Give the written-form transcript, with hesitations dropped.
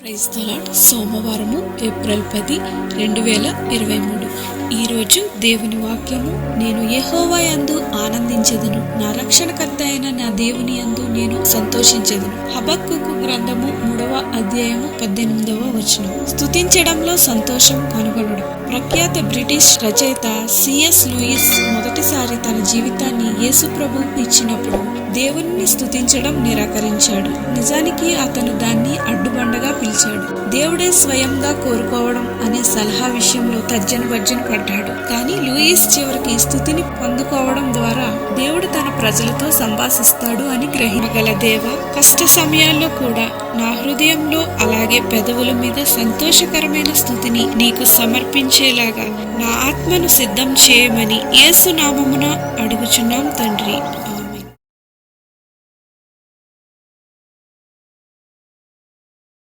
Praise the lord. సోమవారము April 10, 2023. ఈరోజు దేవుని వాక్యము, నేను యెహోవా యందు ఆనందించెదను, నా రక్షణకర్త అయిన నా దేవుని యందు నేను సంతోషించెదను. హబక్కూకు గ్రంథము 3వ అధ్యాయము 18వ వచనం. స్తుతించడంలో సంతోషం కనుగొనడం. ప్రఖ్యాత బ్రిటిష్ రచయిత సిఎస్ లూయిస్ మొదటిసారి తన జీవితాన్ని యేసు ప్రభువుకు ఇచ్చినప్పుడు దేవుని స్తుతించడం నిరాకరించాడు. నిజానికి అతను దాన్ని అడ్డుబండగా పిలిచాడు. దేవుడే స్వయంగా కోరుకోవడం అనే సలహా విషయంలో తర్జన భర్జన పడ్డాడు. కానీ లూయిస్ చివరికి స్తుతిని పొందుకోవడం ద్వారా దేవుడు తన ప్రజలతో సంభాషిస్తాడు అని గ్రహించగల దేవ, కష్ట సమయాల్లో కూడా నా హృదయంలో అలాగే పెదవుల మీద సంతోషకరమైన స్తుతిని నీకు సమర్పించేలాగా నా ఆత్మను సిద్ధం చేయమని యేసు నామమున అడుగుచున్నాం తండ్రి.